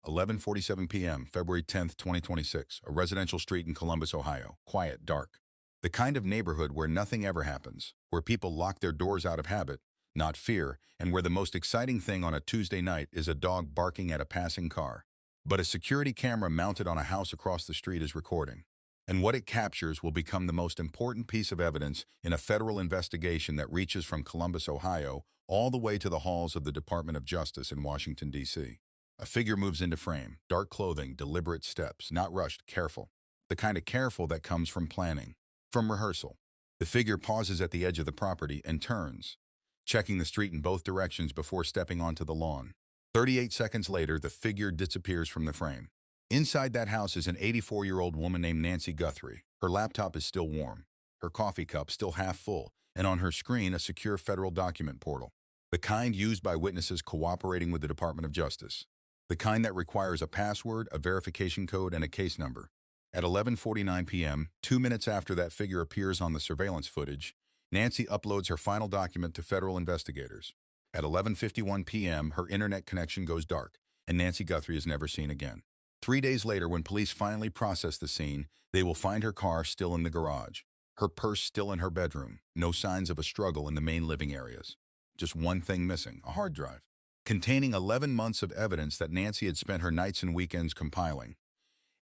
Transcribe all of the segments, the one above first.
11:47 p.m., February 10th, 2026, a residential street in Columbus, Ohio. Quiet, dark. The kind of neighborhood where nothing ever happens, where people lock their doors out of habit, not fear, and where the most exciting thing on a Tuesday night is a dog barking at a passing car. But a security camera mounted on a house across the street is recording. And what it captures will become the most important piece of evidence in a federal investigation that reaches from Columbus, Ohio, all the way to the halls of the Department of Justice in Washington, D.C. A figure moves into frame, dark clothing, deliberate steps, not rushed, careful. The kind of careful that comes from planning, from rehearsal. The figure pauses at the edge of the property and turns, checking the street in both directions before stepping onto the lawn. 38 seconds later, the figure disappears from the frame. Inside that house is an 84-year-old woman named Nancy Guthrie. Her laptop is still warm, her coffee cup still half full, and on her screen a secure federal document portal. The kind used by witnesses cooperating with the Department of Justice. The kind that requires a password, a verification code, and a case number. At 11:49 p.m., 2 minutes after that figure appears on the surveillance footage, Nancy uploads her final document to federal investigators. At 11:51 p.m., her internet connection goes dark, and Nancy Guthrie is never seen again. 3 days later, when police finally process the scene, they will find her car still in the garage, her purse still in her bedroom, no signs of a struggle in the main living areas. Just one thing missing, a hard drive, containing 11 months of evidence that Nancy had spent her nights and weekends compiling.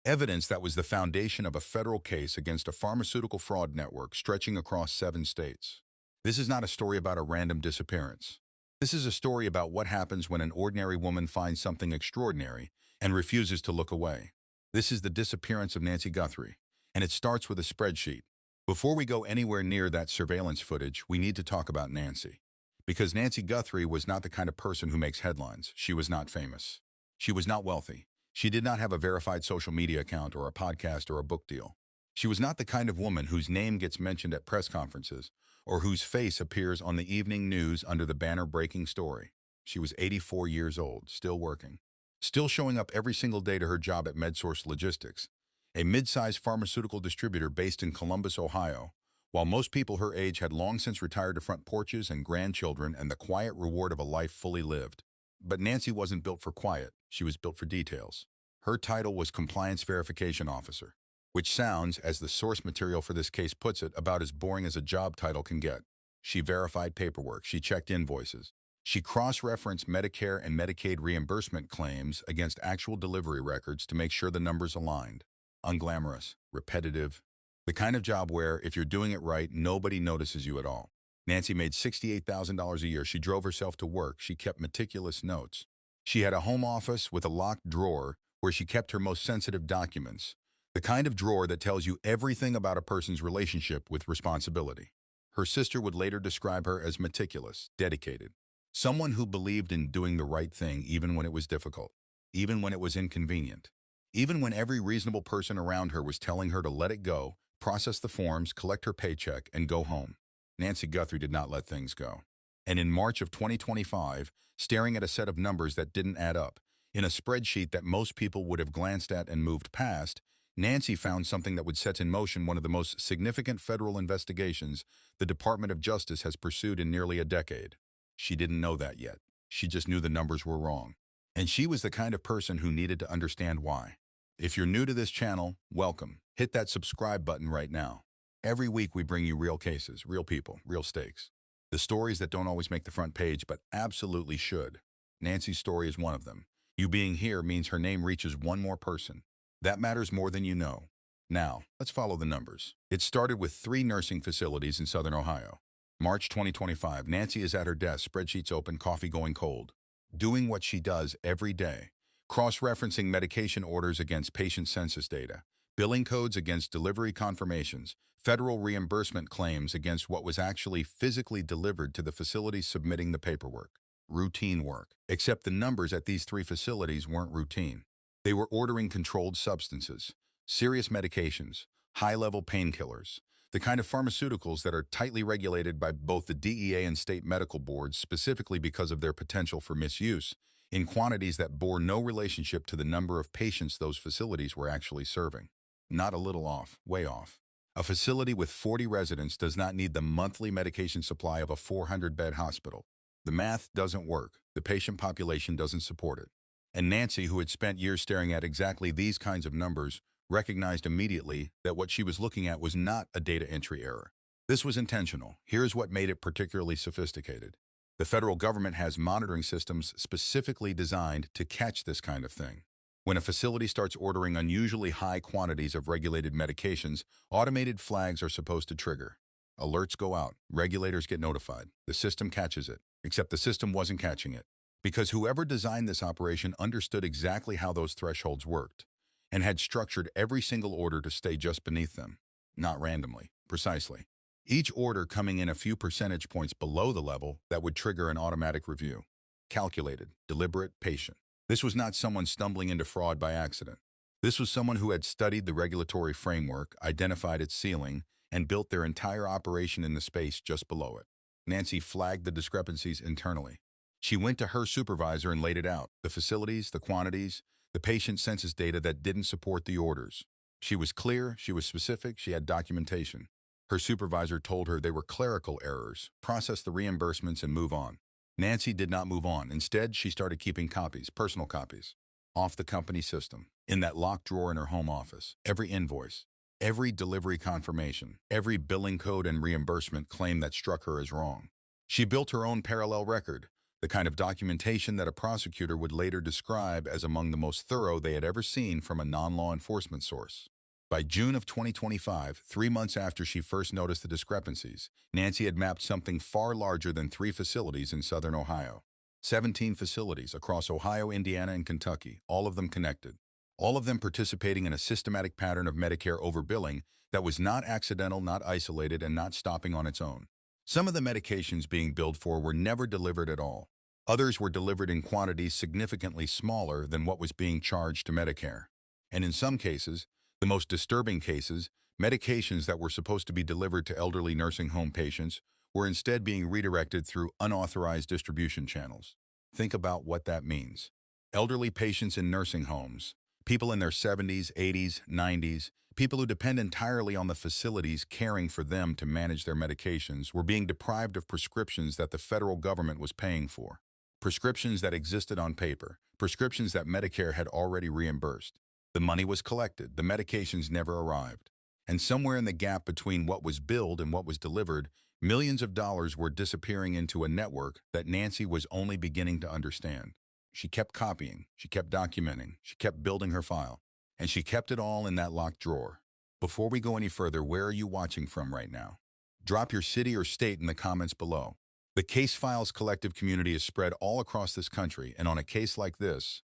Evidence that was the foundation of a federal case against a pharmaceutical fraud network stretching across 7 states. This is not a story about a random disappearance. This is a story about what happens when an ordinary woman finds something extraordinary and refuses to look away. This is the disappearance of Nancy Guthrie, and it starts with a spreadsheet. Before we go anywhere near that surveillance footage, we need to talk about Nancy. Because Nancy Guthrie was not the kind of person who makes headlines. She was not famous. She was not wealthy. She did not have a verified social media account or a podcast or a book deal. She was not the kind of woman whose name gets mentioned at press conferences or whose face appears on the evening news under the banner breaking story. She was 84 years old, still working, still showing up every single day to her job at MedSource Logistics, a mid-sized pharmaceutical distributor based in Columbus, Ohio. While most people her age had long since retired to front porches and grandchildren and the quiet reward of a life fully lived. But Nancy wasn't built for quiet, she was built for details. Her title was Compliance Verification Officer, which sounds, as the source material for this case puts it, about as boring as a job title can get. She verified paperwork, she checked invoices. She cross-referenced Medicare and Medicaid reimbursement claims against actual delivery records to make sure the numbers aligned. Unglamorous, repetitive, the kind of job where, if you're doing it right, nobody notices you at all. Nancy made $68,000 a year. She drove herself to work. She kept meticulous notes. She had a home office with a locked drawer where she kept her most sensitive documents, the kind of drawer that tells you everything about a person's relationship with responsibility. Her sister would later describe her as meticulous, dedicated, someone who believed in doing the right thing even when it was difficult, even when it was inconvenient, even when every reasonable person around her was telling her to let it go, process the forms, collect her paycheck, and go home. Nancy Guthrie did not let things go. And in March of 2025, staring at a set of numbers that didn't add up, in a spreadsheet that most people would have glanced at and moved past, Nancy found something that would set in motion one of the most significant federal investigations the Department of Justice has pursued in nearly a decade. She didn't know that yet. She just knew the numbers were wrong. And she was the kind of person who needed to understand why. If you're new to this channel, welcome. Hit that subscribe button right now. Every week we bring you real cases, real people, real stakes. The stories that don't always make the front page, but absolutely should. Nancy's story is one of them. You being here means her name reaches one more person. That matters more than you know. Now, let's follow the numbers. It started with 3 nursing facilities in southern Ohio. March 2025, Nancy is at her desk, spreadsheets open, coffee going cold. Doing what she does every day. Cross-referencing medication orders against patient census data. Billing codes against delivery confirmations, federal reimbursement claims against what was actually physically delivered to the facilities submitting the paperwork. Routine work. Except the numbers at these 3 facilities weren't routine. They were ordering controlled substances, serious medications, high-level painkillers, the kind of pharmaceuticals that are tightly regulated by both the DEA and state medical boards specifically because of their potential for misuse, in quantities that bore no relationship to the number of patients those facilities were actually serving. Not a little off, way off. A facility with 40 residents does not need the monthly medication supply of a 400-bed hospital. The math doesn't work. The patient population doesn't support it. And Nancy, who had spent years staring at exactly these kinds of numbers, recognized immediately that what she was looking at was not a data entry error. This was intentional. Here's what made it particularly sophisticated. The federal government has monitoring systems specifically designed to catch this kind of thing. When a facility starts ordering unusually high quantities of regulated medications, automated flags are supposed to trigger. Alerts go out, regulators get notified, the system catches it, except the system wasn't catching it. Because whoever designed this operation understood exactly how those thresholds worked, and had structured every single order to stay just beneath them, not randomly, precisely. Each order coming in a few percentage points below the level that would trigger an automatic review. Calculated, deliberate, patient. This was not someone stumbling into fraud by accident. This was someone who had studied the regulatory framework, identified its ceiling, and built their entire operation in the space just below it. Nancy flagged the discrepancies internally. She went to her supervisor and laid it out, the facilities, the quantities, the patient census data that didn't support the orders. She was clear, she was specific, she had documentation. Her supervisor told her they were clerical errors, process the reimbursements and move on. Nancy did not move on. Instead, she started keeping copies, personal copies, off the company system, in that locked drawer in her home office. Every invoice, every delivery confirmation, every billing code and reimbursement claim that struck her as wrong. She built her own parallel record, the kind of documentation that a prosecutor would later describe as among the most thorough they had ever seen from a non-law enforcement source. By June of 2025, 3 months after she first noticed the discrepancies, Nancy had mapped something far larger than 3 facilities in southern Ohio. 17 facilities across Ohio, Indiana, and Kentucky, all of them connected. All of them participating in a systematic pattern of Medicare overbilling that was not accidental, not isolated, and not stopping on its own. Some of the medications being billed for were never delivered at all. Others were delivered in quantities significantly smaller than what was being charged to Medicare. And in some cases, the most disturbing cases, medications that were supposed to be delivered to elderly nursing home patients were instead being redirected through unauthorized distribution channels. Think about what that means. Elderly patients in nursing homes, people in their 70s, 80s, 90s, people who depend entirely on the facilities caring for them to manage their medications were being deprived of prescriptions that the federal government was paying for. Prescriptions that existed on paper, prescriptions that Medicare had already reimbursed. The money was collected, the medications never arrived. And somewhere in the gap between what was billed and what was delivered, millions of dollars were disappearing into a network that Nancy was only beginning to understand. She kept copying, she kept documenting, she kept building her file, and she kept it all in that locked drawer. Before we go any further, where are you watching from right now? Drop your city or state in the comments below. The Case Files collective community is spread all across this country, and on a case like this,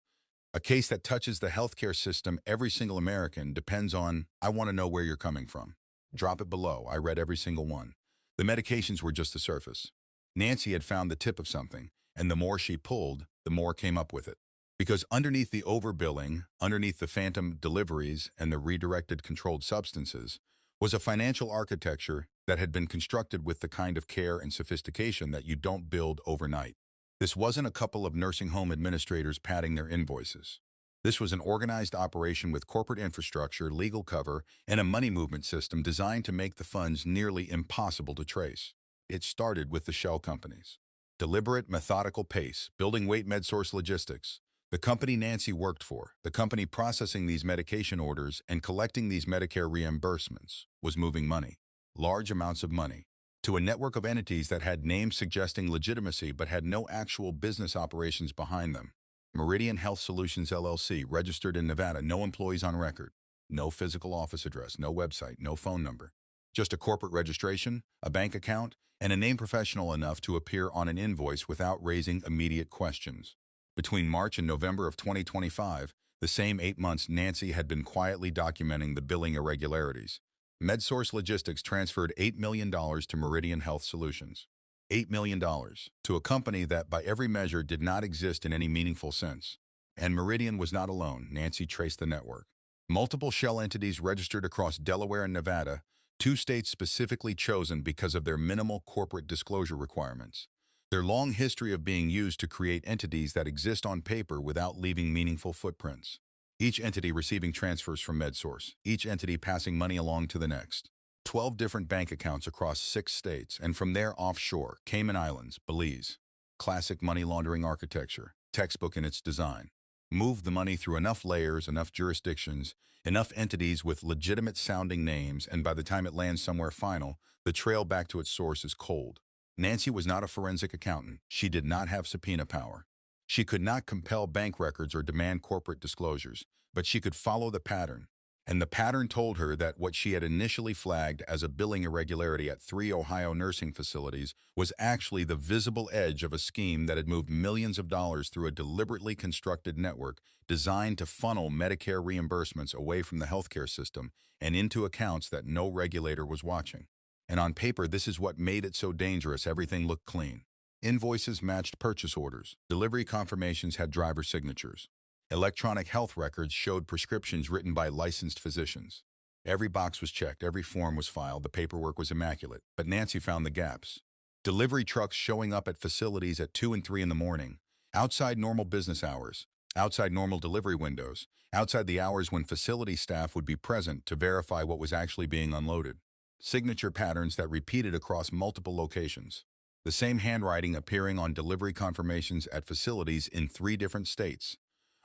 a case that touches the healthcare system, every single American depends on, I want to know where you're coming from. Drop it below. I read every single one. The medications were just the surface. Nancy had found the tip of something, and the more she pulled, the more came up with it. Because underneath the overbilling, underneath the phantom deliveries and the redirected controlled substances, was a financial architecture that had been constructed with the kind of care and sophistication that you don't build overnight. This wasn't a couple of nursing home administrators padding their invoices. This was an organized operation with corporate infrastructure, legal cover, and a money movement system designed to make the funds nearly impossible to trace. It started with the shell companies. Deliberate, methodical pace, building weight MedSource Logistics, the company Nancy worked for, the company processing these medication orders and collecting these Medicare reimbursements, was moving money, large amounts of money, to a network of entities that had names suggesting legitimacy but had no actual business operations behind them. Meridian Health Solutions LLC, registered in Nevada, no employees on record, no physical office address, no website, no phone number. Just a corporate registration, a bank account, and a name professional enough to appear on an invoice without raising immediate questions. Between March and November of 2025, the same 8 months, Nancy had been quietly documenting the billing irregularities. MedSource Logistics transferred $8 million to Meridian Health Solutions. $8 million to a company that, by every measure, did not exist in any meaningful sense. And Meridian was not alone. Nancy traced the network. Multiple shell entities registered across Delaware and Nevada, 2 states specifically chosen because of their minimal corporate disclosure requirements. Their long history of being used to create entities that exist on paper without leaving meaningful footprints. Each entity receiving transfers from MedSource, each entity passing money along to the next. 12 different bank accounts across 6 states, and from there offshore, Cayman Islands, Belize. Classic money laundering architecture, textbook in its design. moved the money through enough layers, enough jurisdictions, enough entities with legitimate-sounding names, and by the time it lands somewhere final, the trail back to its source is cold. Nancy was not a forensic accountant. She did not have subpoena power. She could not compel bank records or demand corporate disclosures, but she could follow the pattern. And the pattern told her that what she had initially flagged as a billing irregularity at 3 Ohio nursing facilities was actually the visible edge of a scheme that had moved millions of dollars through a deliberately constructed network designed to funnel Medicare reimbursements away from the healthcare system and into accounts that no regulator was watching. And on paper, this is what made it so dangerous. Everything looked clean. Invoices matched purchase orders. Delivery confirmations had driver signatures. Electronic health records showed prescriptions written by licensed physicians. Every box was checked, every form was filed, the paperwork was immaculate. But Nancy found the gaps. Delivery trucks showing up at facilities at 2 and 3 in the morning, outside normal business hours, outside normal delivery windows, outside the hours when facility staff would be present to verify what was actually being unloaded. Signature patterns that repeated across multiple locations. The same handwriting appearing on delivery confirmations at facilities in 3 different states,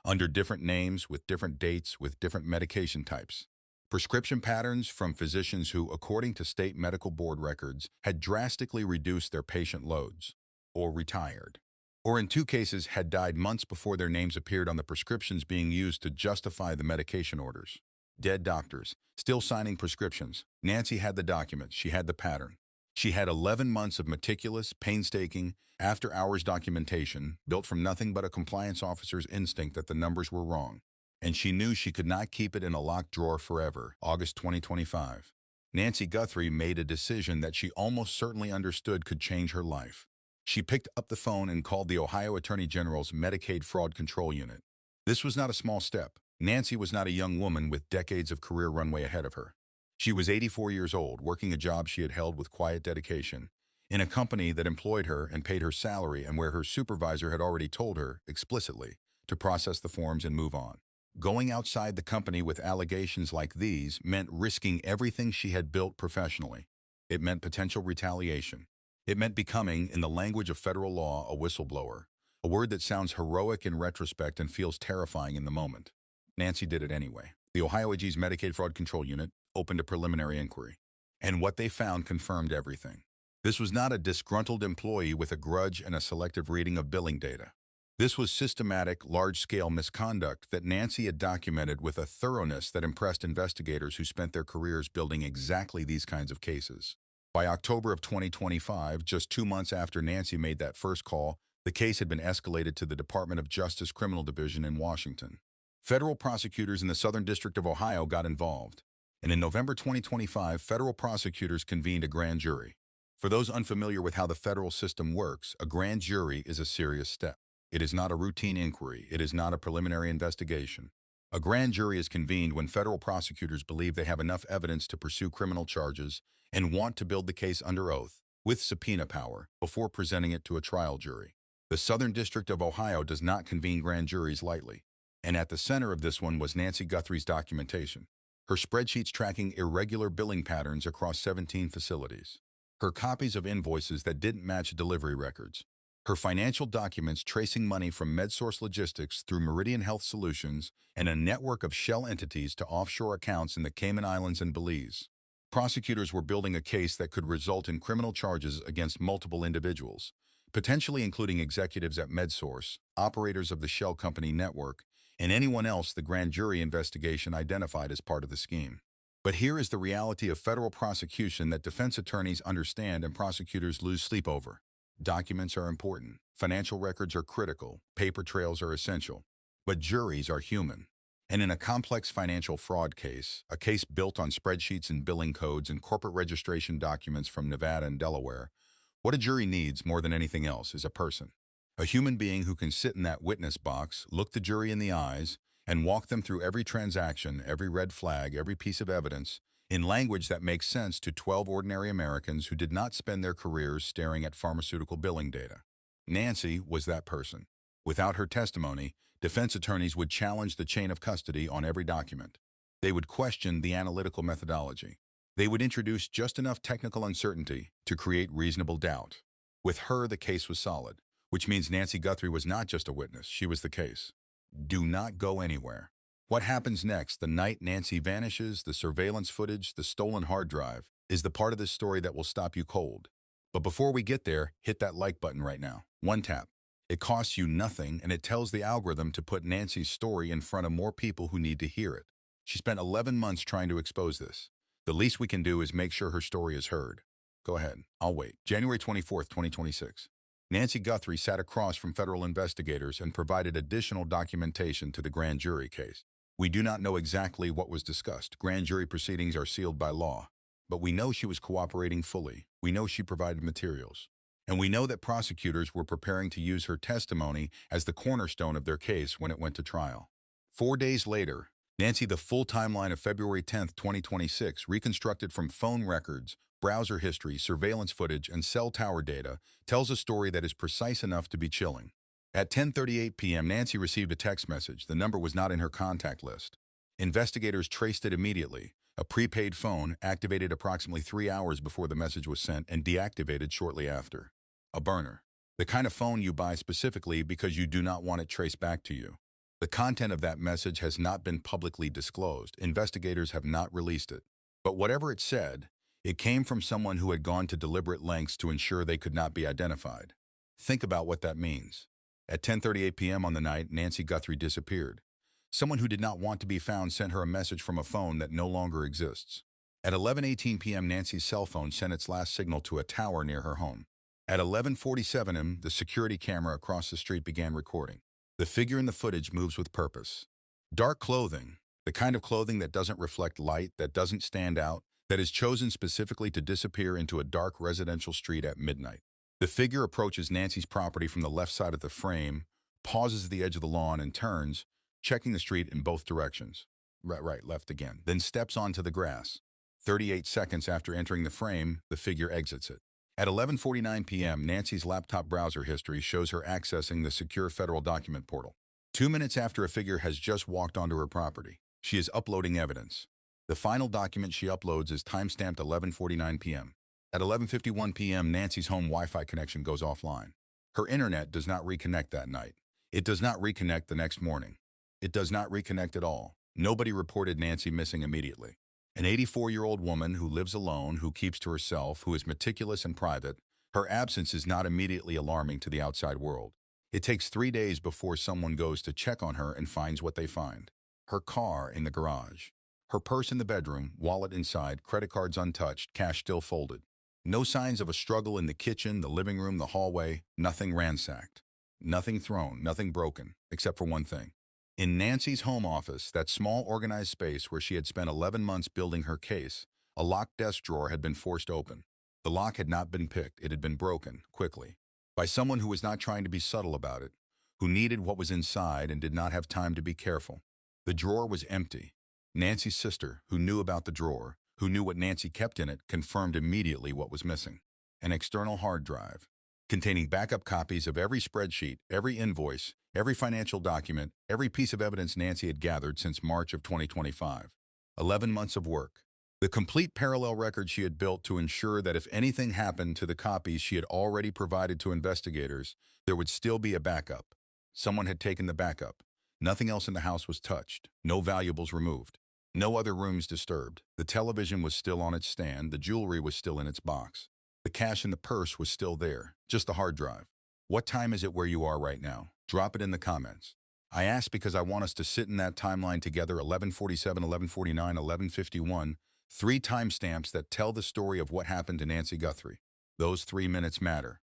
under different names, with different dates, with different medication types. Prescription patterns from physicians who, according to state medical board records, had drastically reduced their patient loads, or retired, or in 2 cases had died months before their names appeared on the prescriptions being used to justify the medication orders. Dead doctors, still signing prescriptions. Nancy had the documents, she had the pattern. She had 11 months of meticulous, painstaking, after-hours documentation built from nothing but a compliance officer's instinct that the numbers were wrong. And she knew she could not keep it in a locked drawer forever. August 2025. Nancy Guthrie made a decision that she almost certainly understood could change her life. She picked up the phone and called the Ohio Attorney General's Medicaid Fraud Control Unit. This was not a small step. Nancy was not a young woman with decades of career runway ahead of her. She was 84 years old, working a job she had held with quiet dedication, in a company that employed her and paid her salary and where her supervisor had already told her, explicitly, to process the forms and move on. Going outside the company with allegations like these meant risking everything she had built professionally. It meant potential retaliation. It meant becoming, in the language of federal law, a whistleblower, a word that sounds heroic in retrospect and feels terrifying in the moment. Nancy did it anyway. The Ohio AG's Medicaid Fraud Control Unit opened a preliminary inquiry, and what they found confirmed everything. This was not a disgruntled employee with a grudge and a selective reading of billing data. This was systematic, large-scale misconduct that Nancy had documented with a thoroughness that impressed investigators who spent their careers building exactly these kinds of cases. By October of 2025, just 2 months after Nancy made that first call, the case had been escalated to the Department of Justice Criminal Division in Washington. Federal prosecutors in the Southern District of Ohio got involved, and in November 2025, federal prosecutors convened a grand jury. For those unfamiliar with how the federal system works, a grand jury is a serious step. It is not a routine inquiry. It is not a preliminary investigation. A grand jury is convened when federal prosecutors believe they have enough evidence to pursue criminal charges and want to build the case under oath, with subpoena power, before presenting it to a trial jury. The Southern District of Ohio does not convene grand juries lightly, and at the center of this one was Nancy Guthrie's documentation. Her spreadsheets tracking irregular billing patterns across 17 facilities. Her copies of invoices that didn't match delivery records. Her financial documents tracing money from MedSource Logistics through Meridian Health Solutions and a network of shell entities to offshore accounts in the Cayman Islands and Belize. Prosecutors were building a case that could result in criminal charges against multiple individuals, potentially including executives at MedSource, operators of the shell company network, and anyone else the grand jury investigation identified as part of the scheme. But here is the reality of federal prosecution that defense attorneys understand and prosecutors lose sleep over. Documents are important, financial records are critical, paper trails are essential, but juries are human. And in a complex financial fraud case, a case built on spreadsheets and billing codes and corporate registration documents from Nevada and Delaware, what a jury needs more than anything else is a person. A human being who can sit in that witness box, look the jury in the eyes, and walk them through every transaction, every red flag, every piece of evidence, in language that makes sense to 12 ordinary Americans who did not spend their careers staring at pharmaceutical billing data. Nancy was that person. Without her testimony, defense attorneys would challenge the chain of custody on every document. They would question the analytical methodology. They would introduce just enough technical uncertainty to create reasonable doubt. With her, the case was solid, which means Nancy Guthrie was not just a witness, she was the case. Do not go anywhere. What happens next, the night Nancy vanishes, the surveillance footage, the stolen hard drive, is the part of this story that will stop you cold. But before we get there, hit that like button right now. One tap. It costs you nothing, and it tells the algorithm to put Nancy's story in front of more people who need to hear it. She spent 11 months trying to expose this. The least we can do is make sure her story is heard. Go ahead. I'll wait. January 24th, 2026. Nancy Guthrie sat across from federal investigators and provided additional documentation to the grand jury case. We do not know exactly what was discussed. Grand jury proceedings are sealed by law. But we know she was cooperating fully. We know she provided materials. And we know that prosecutors were preparing to use her testimony as the cornerstone of their case when it went to trial. 4 days later, Nancy, the full timeline of February 10th, 2026, reconstructed from phone records, browser history, surveillance footage, and cell tower data, tells a story that is precise enough to be chilling. At 10:38 p.m., Nancy received a text message. The number was not in her contact list. Investigators traced it immediately. A prepaid phone, activated approximately 3 hours before the message was sent and deactivated shortly after. A burner. The kind of phone you buy specifically because you do not want it traced back to you. The content of that message has not been publicly disclosed. Investigators have not released it. But whatever it said, it came from someone who had gone to deliberate lengths to ensure they could not be identified. Think about what that means. At 10:38 p.m. on the night, Nancy Guthrie disappeared. Someone who did not want to be found sent her a message from a phone that no longer exists. At 11:18 p.m., Nancy's cell phone sent its last signal to a tower near her home. At 11:47 a.m., the security camera across the street began recording. The figure in the footage moves with purpose. Dark clothing, the kind of clothing that doesn't reflect light, that doesn't stand out, that is chosen specifically to disappear into a dark residential street at midnight. The figure approaches Nancy's property from the left side of the frame, pauses at the edge of the lawn, and turns, checking the street in both directions. Right, left again. Then steps onto the grass. 38 seconds after entering the frame, the figure exits it. At 11:49 p.m., Nancy's laptop browser history shows her accessing the secure federal document portal. 2 minutes after a figure has just walked onto her property, she is uploading evidence. The final document she uploads is timestamped 11:49 p.m. At 11:51 p.m., Nancy's home Wi-Fi connection goes offline. Her internet does not reconnect that night. It does not reconnect the next morning. It does not reconnect at all. Nobody reported Nancy missing immediately. An 84-year-old woman who lives alone, who keeps to herself, who is meticulous and private, her absence is not immediately alarming to the outside world. It takes 3 days before someone goes to check on her and finds what they find. Her car in the garage. Her purse in the bedroom, wallet inside, credit cards untouched, cash still folded. No signs of a struggle in the kitchen, the living room, the hallway, nothing ransacked. Nothing thrown, nothing broken, except for one thing. In Nancy's home office, that small organized space where she had spent 11 months building her case, a locked desk drawer had been forced open. The lock had not been picked, it had been broken, quickly, by someone who was not trying to be subtle about it, who needed what was inside and did not have time to be careful. The drawer was empty. Nancy's sister, who knew about the drawer, who knew what Nancy kept in it, confirmed immediately what was missing. An external hard drive, containing backup copies of every spreadsheet, every invoice, every financial document, every piece of evidence Nancy had gathered since March of 2025. 11 months of work. The complete parallel record she had built to ensure that if anything happened to the copies she had already provided to investigators, there would still be a backup. Someone had taken the backup. Nothing else in the house was touched. No valuables removed. No other rooms disturbed. The television was still on its stand. The jewelry was still in its box. The cash in the purse was still there, just the hard drive. What time is it where you are right now? Drop it in the comments. I ask because I want us to sit in that timeline together, 11:47, 11:49, 11:51, 3 timestamps that tell the story of what happened to Nancy Guthrie. Those 3 minutes matter.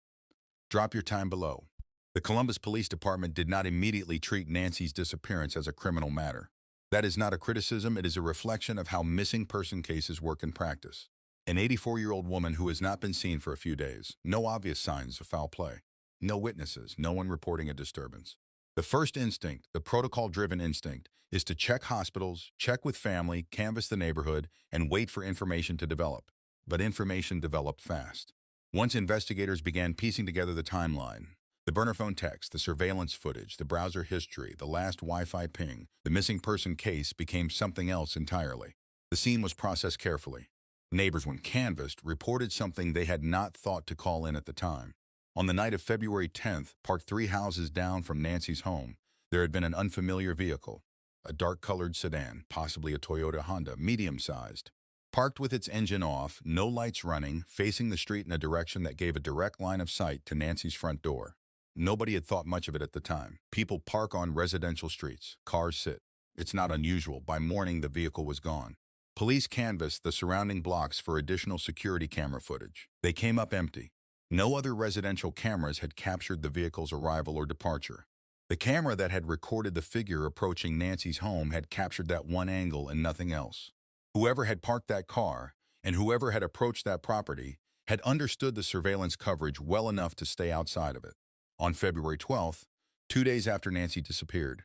Drop your time below. The Columbus Police Department did not immediately treat Nancy's disappearance as a criminal matter. That is not a criticism, it is a reflection of how missing person cases work in practice. An 84-year-old woman who has not been seen for a few days. No obvious signs of foul play. No witnesses, no one reporting a disturbance. The first instinct, the protocol-driven instinct, is to check hospitals, check with family, canvass the neighborhood, and wait for information to develop. But information developed fast. Once investigators began piecing together the timeline, the burner phone text, the surveillance footage, the browser history, the last Wi-Fi ping, the missing person case became something else entirely. The scene was processed carefully. Neighbors, when canvassed, reported something they had not thought to call in at the time. On the night of February 10th, parked 3 houses down from Nancy's home, There had been an unfamiliar vehicle, a dark-colored sedan, possibly a Toyota Honda, medium-sized, parked with its engine off, no lights running, facing the street in a direction that gave a direct line of sight to Nancy's front door. Nobody had thought much of it at the time. People park on residential streets. Cars sit. It's not unusual. By morning, the vehicle was gone. Police canvassed the surrounding blocks for additional security camera footage. They came up empty. No other residential cameras had captured the vehicle's arrival or departure. The camera that had recorded the figure approaching Nancy's home had captured that one angle and nothing else. Whoever had parked that car, and whoever had approached that property, had understood the surveillance coverage well enough to stay outside of it. On February 12th, 2 days after Nancy disappeared,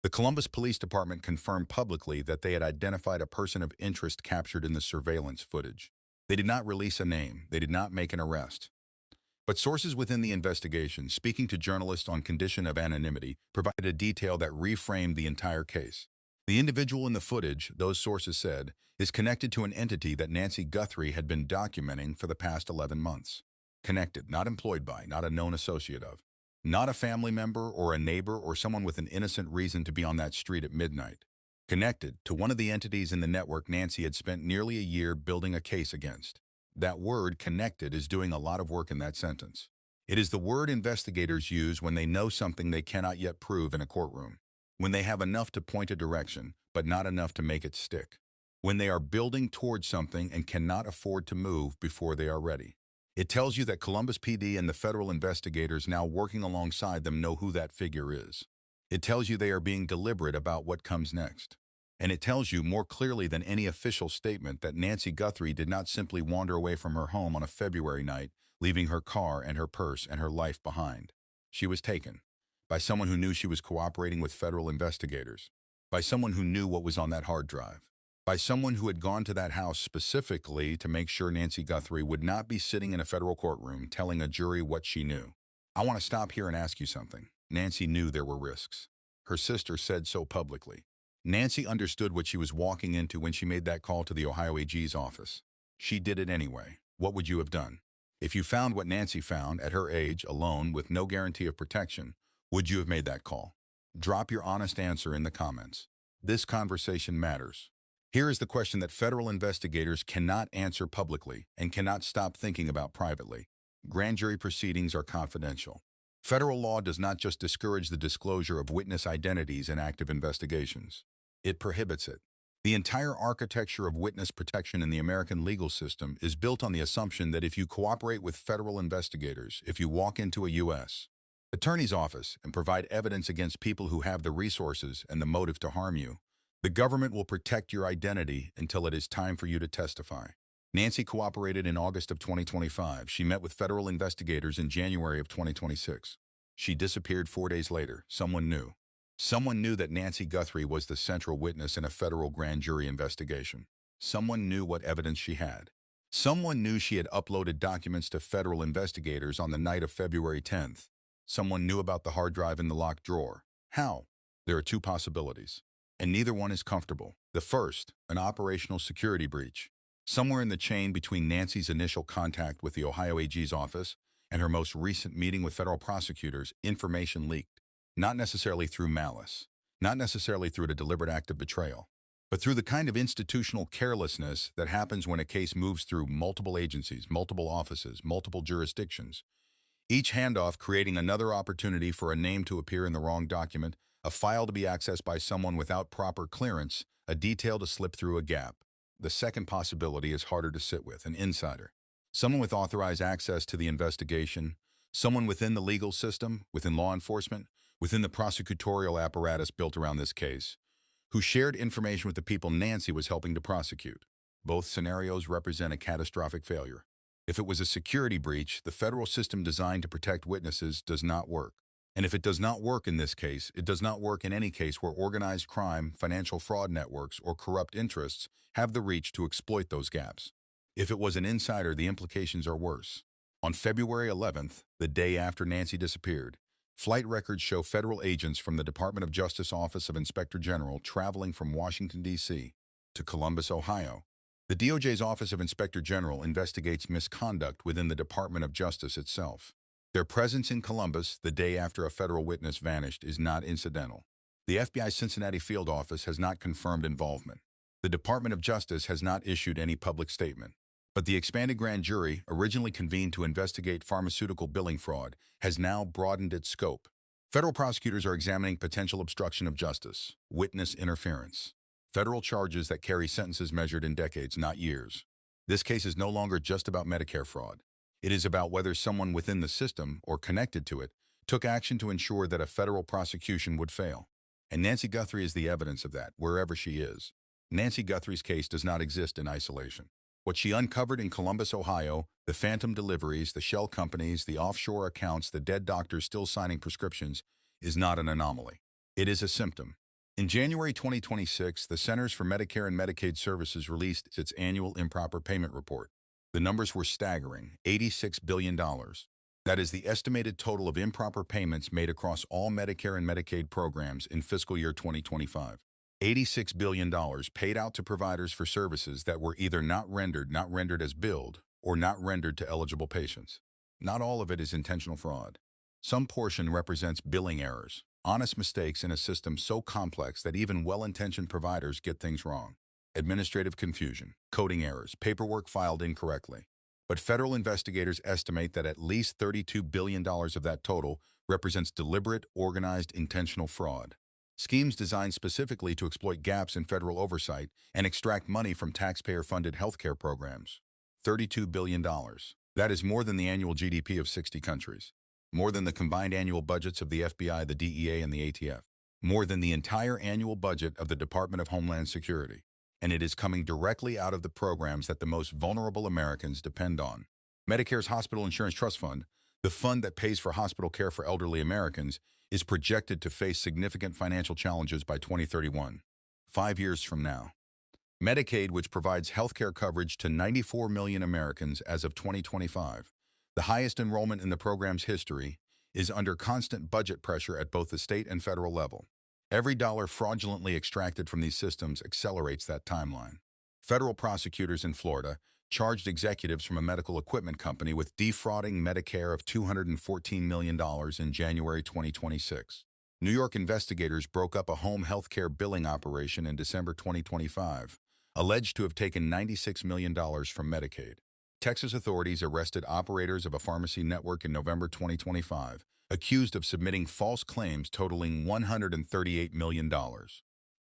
the Columbus Police Department confirmed publicly that they had identified a person of interest captured in the surveillance footage. They did not release a name. They did not make an arrest. But sources within the investigation, speaking to journalists on condition of anonymity, provided a detail that reframed the entire case. The individual in the footage, those sources said, is connected to an entity that Nancy Guthrie had been documenting for the past 11 months. Connected, not employed by, not a known associate of. Not a family member or a neighbor or someone with an innocent reason to be on that street at midnight. Connected to one of the entities in the network Nancy had spent nearly a year building a case against. That word, connected, is doing a lot of work in that sentence. It is the word investigators use when they know something they cannot yet prove in a courtroom. When they have enough to point a direction, but not enough to make it stick. When they are building towards something and cannot afford to move before they are ready. It tells you that Columbus PD and the federal investigators now working alongside them know who that figure is. It tells you they are being deliberate about what comes next. And it tells you more clearly than any official statement that Nancy Guthrie did not simply wander away from her home on a February night, leaving her car and her purse and her life behind. She was taken by someone who knew she was cooperating with federal investigators, by someone who knew what was on that hard drive, by someone who had gone to that house specifically to make sure Nancy Guthrie would not be sitting in a federal courtroom telling a jury what she knew. I want to stop here and ask you something. Nancy knew there were risks. Her sister said so publicly. Nancy understood what she was walking into when she made that call to the Ohio AG's office. She did it anyway. What would you have done? If you found what Nancy found, at her age, alone, with no guarantee of protection, would you have made that call? Drop your honest answer in the comments. This conversation matters. Here is the question that federal investigators cannot answer publicly and cannot stop thinking about privately. Grand jury proceedings are confidential. Federal law does not just discourage the disclosure of witness identities in active investigations. It prohibits it. The entire architecture of witness protection in the American legal system is built on the assumption that if you cooperate with federal investigators, if you walk into a U.S. attorney's office and provide evidence against people who have the resources and the motive to harm you, the government will protect your identity until it is time for you to testify. Nancy cooperated in August of 2025. She met with federal investigators in January of 2026. She disappeared 4 days later. Someone knew. Someone knew that Nancy Guthrie was the central witness in a federal grand jury investigation. Someone knew what evidence she had. Someone knew she had uploaded documents to federal investigators on the night of February 10th. Someone knew about the hard drive in the locked drawer. How? There are two possibilities, and neither one is comfortable. The first, an operational security breach. Somewhere in the chain between Nancy's initial contact with the Ohio AG's office and her most recent meeting with federal prosecutors, information leaked. Not necessarily through malice, not necessarily through a deliberate act of betrayal, but through the kind of institutional carelessness that happens when a case moves through multiple agencies, multiple offices, multiple jurisdictions, each handoff creating another opportunity for a name to appear in the wrong document, a file to be accessed by someone without proper clearance, a detail to slip through a gap. The second possibility is harder to sit with, an insider. Someone with authorized access to the investigation, someone within the legal system, within law enforcement, within the prosecutorial apparatus built around this case, who shared information with the people Nancy was helping to prosecute. Both scenarios represent a catastrophic failure. If it was a security breach, the federal system designed to protect witnesses does not work. And if it does not work in this case, it does not work in any case where organized crime, financial fraud networks, or corrupt interests have the reach to exploit those gaps. If it was an insider, the implications are worse. On February 11th, the day after Nancy disappeared, flight records show federal agents from the Department of Justice Office of Inspector General traveling from Washington, D.C. to Columbus, Ohio. The DOJ's Office of Inspector General investigates misconduct within the Department of Justice itself. Their presence in Columbus the day after a federal witness vanished is not incidental. The FBI's Cincinnati field office has not confirmed involvement. The Department of Justice has not issued any public statement. But the expanded grand jury, originally convened to investigate pharmaceutical billing fraud, has now broadened its scope. Federal prosecutors are examining potential obstruction of justice, witness interference, federal charges that carry sentences measured in decades, not years. This case is no longer just about Medicare fraud. It is about whether someone within the system, or connected to it, took action to ensure that a federal prosecution would fail. And Nancy Guthrie is the evidence of that, wherever she is. Nancy Guthrie's case does not exist in isolation. What she uncovered in Columbus, Ohio, the phantom deliveries, the shell companies, the offshore accounts, the dead doctors still signing prescriptions, is not an anomaly. It is a symptom. In January 2026, the Centers for Medicare and Medicaid Services released its annual improper payment report. The numbers were staggering, $86 billion. That is the estimated total of improper payments made across all Medicare and Medicaid programs in fiscal year 2025. $86 billion paid out to providers for services that were either not rendered as billed, or not rendered to eligible patients. Not all of it is intentional fraud. Some portion represents billing errors, honest mistakes in a system so complex that even well-intentioned providers get things wrong. Administrative confusion, coding errors, paperwork filed incorrectly. But federal investigators estimate that at least $32 billion of that total represents deliberate, organized, intentional fraud. Schemes designed specifically to exploit gaps in federal oversight and extract money from taxpayer-funded healthcare programs. $32 billion. That is more than the annual GDP of 60 countries. More than the combined annual budgets of the FBI, the DEA, and the ATF. More than the entire annual budget of the Department of Homeland Security. And it is coming directly out of the programs that the most vulnerable Americans depend on. Medicare's Hospital Insurance Trust Fund, the fund that pays for hospital care for elderly Americans, is projected to face significant financial challenges by 2031, 5 years from now. Medicaid, which provides health care coverage to 94 million Americans as of 2025, the highest enrollment in the program's history, is under constant budget pressure at both the state and federal level. Every dollar fraudulently extracted from these systems accelerates that timeline. Federal prosecutors in Florida charged executives from a medical equipment company with defrauding Medicare of $214 million in January 2026. New York investigators broke up a home health care billing operation in December 2025, alleged to have taken $96 million from Medicaid. Texas authorities arrested operators of a pharmacy network in November 2025, accused of submitting false claims totaling $138 million.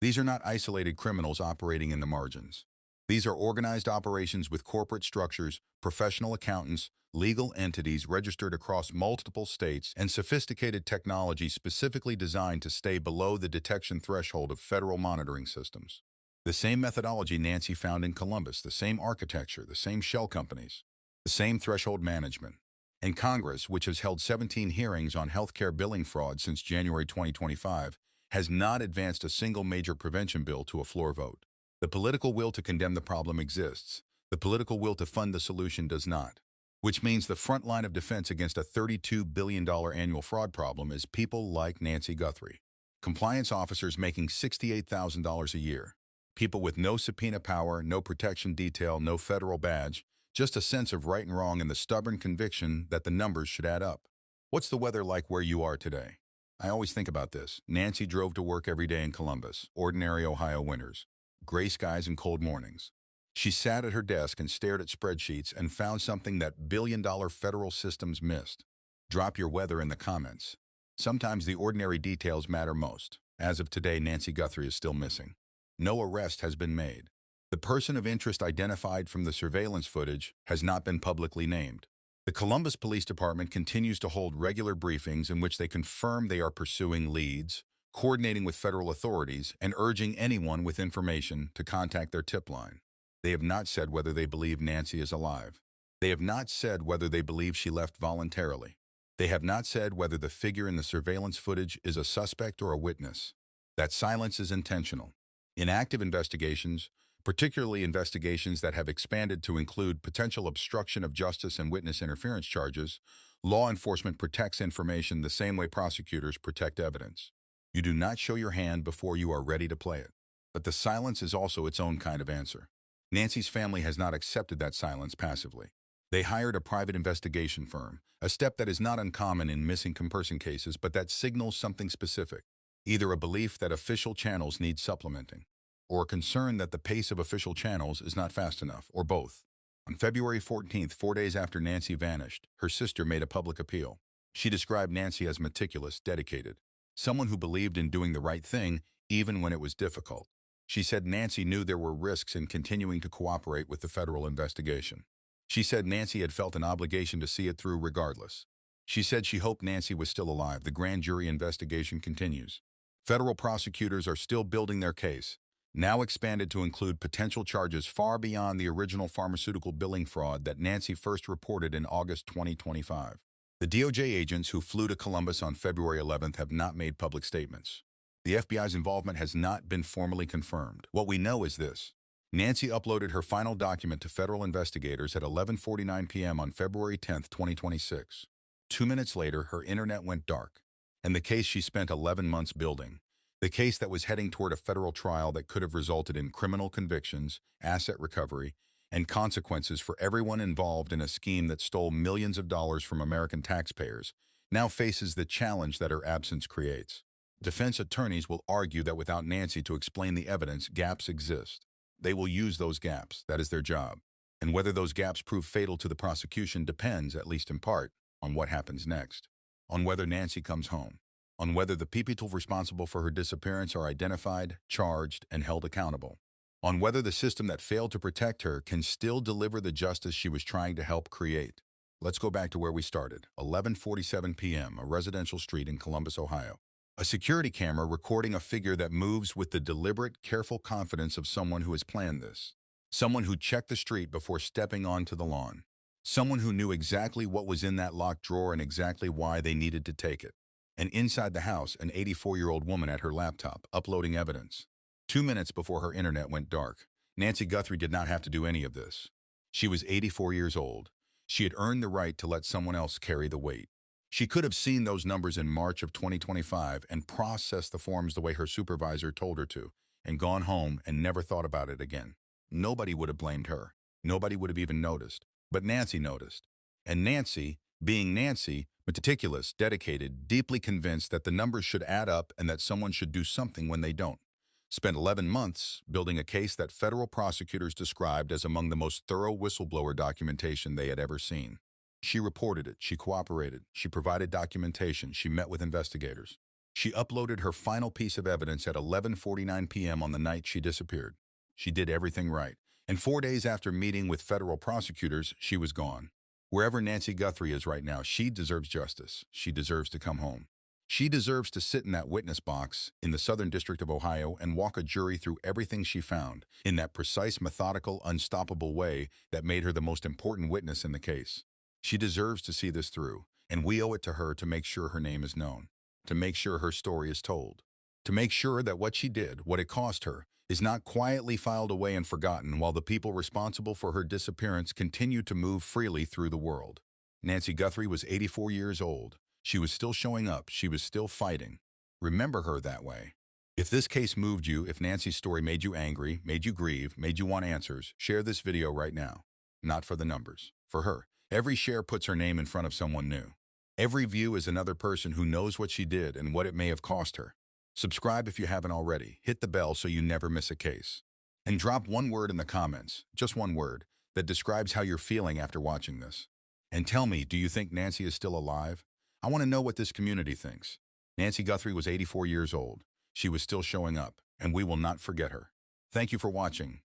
These are not isolated criminals operating in the margins. These are organized operations with corporate structures, professional accountants, legal entities registered across multiple states, and sophisticated technology specifically designed to stay below the detection threshold of federal monitoring systems. The same methodology Nancy found in Columbus, the same architecture, the same shell companies, the same threshold management. And Congress, which has held 17 hearings on healthcare billing fraud since January 2025, has not advanced a single major prevention bill to a floor vote. The political will to condemn the problem exists. The political will to fund the solution does not. Which means the front line of defense against a $32 billion annual fraud problem is people like Nancy Guthrie. Compliance officers making $68,000 a year. People with no subpoena power, no protection detail, no federal badge, just a sense of right and wrong and the stubborn conviction that the numbers should add up. What's the weather like where you are today? I always think about this. Nancy drove to work every day in Columbus, ordinary Ohio winters. Gray skies and cold mornings. She sat at her desk and stared at spreadsheets and found something that billion-dollar federal systems missed. Drop your weather in the comments. Sometimes the ordinary details matter most. As of today, Nancy Guthrie is still missing. No arrest has been made. The person of interest identified from the surveillance footage has not been publicly named. The Columbus Police Department continues to hold regular briefings in which they confirm they are pursuing leads, coordinating with federal authorities, and urging anyone with information to contact their tip line. They have not said whether they believe Nancy is alive. They have not said whether they believe she left voluntarily. They have not said whether the figure in the surveillance footage is a suspect or a witness. That silence is intentional. In active investigations, particularly investigations that have expanded to include potential obstruction of justice and witness interference charges, law enforcement protects information the same way prosecutors protect evidence. You do not show your hand before you are ready to play it. But the silence is also its own kind of answer. Nancy's family has not accepted that silence passively. They hired a private investigation firm, a step that is not uncommon in missing person cases, but that signals something specific, either a belief that official channels need supplementing, or a concern that the pace of official channels is not fast enough, or both. On February 14th, 4 days after Nancy vanished, her sister made a public appeal. She described Nancy as meticulous, dedicated, someone who believed in doing the right thing even when it was difficult. She said Nancy knew there were risks in continuing to cooperate with the federal investigation. She said Nancy had felt an obligation to see it through regardless. She said she hoped Nancy was still alive. The grand jury investigation continues. Federal prosecutors are still building their case, now expanded to include potential charges far beyond the original pharmaceutical billing fraud that Nancy first reported in August 2025. The DOJ agents who flew to Columbus on February 11th have not made public statements. The FBI's involvement has not been formally confirmed. What we know is this. Nancy uploaded her final document to federal investigators at 11:49 p.m. on February 10, 2026. 2 minutes later, her internet went dark, and the case she spent 11 months building, the case that was heading toward a federal trial that could have resulted in criminal convictions, asset recovery, and consequences for everyone involved in a scheme that stole millions of dollars from American taxpayers, now faces the challenge that her absence creates. Defense attorneys will argue that without Nancy to explain the evidence, gaps exist. They will use those gaps. That is their job. And whether those gaps prove fatal to the prosecution depends, at least in part, on what happens next. On whether Nancy comes home. On whether the people responsible for her disappearance are identified, charged, and held accountable. On whether the system that failed to protect her can still deliver the justice she was trying to help create. Let's go back to where we started. 11:47 p.m., a residential street in Columbus, Ohio. A security camera recording a figure that moves with the deliberate, careful confidence of someone who has planned this. Someone who checked the street before stepping onto the lawn. Someone who knew exactly what was in that locked drawer and exactly why they needed to take it. And inside the house, an 84-year-old woman at her laptop, uploading evidence. 2 minutes before her internet went dark, Nancy Guthrie did not have to do any of this. She was 84 years old. She had earned the right to let someone else carry the weight. She could have seen those numbers in March of 2025 and processed the forms the way her supervisor told her to, and gone home and never thought about it again. Nobody would have blamed her. Nobody would have even noticed. But Nancy noticed. And Nancy, being Nancy, meticulous, dedicated, deeply convinced that the numbers should add up and that someone should do something when they don't, spent 11 months building a case that federal prosecutors described as among the most thorough whistleblower documentation they had ever seen. She reported it, she cooperated, she provided documentation, she met with investigators. She uploaded her final piece of evidence at 11:49 p.m. on the night she disappeared. She did everything right. And 4 days after meeting with federal prosecutors, she was gone. Wherever Nancy Guthrie is right now, she deserves justice. She deserves to come home. She deserves to sit in that witness box in the Southern District of Ohio and walk a jury through everything she found in that precise, methodical, unstoppable way that made her the most important witness in the case. She deserves to see this through, and we owe it to her to make sure her name is known, to make sure her story is told, to make sure that what she did, what it cost her, is not quietly filed away and forgotten while the people responsible for her disappearance continue to move freely through the world. Nancy Guthrie was 84 years old. She was still showing up. She was still fighting. Remember her that way. If this case moved you, if Nancy's story made you angry, made you grieve, made you want answers, share this video right now. Not for the numbers, for her. Every share puts her name in front of someone new. Every view is another person who knows what she did and what it may have cost her. Subscribe if you haven't already. Hit the bell so you never miss a case. And drop one word in the comments, just one word, that describes how you're feeling after watching this. And tell me, do you think Nancy is still alive? I want to know what this community thinks. Nancy Guthrie was 84 years old. She was still showing up, and we will not forget her. Thank you for watching.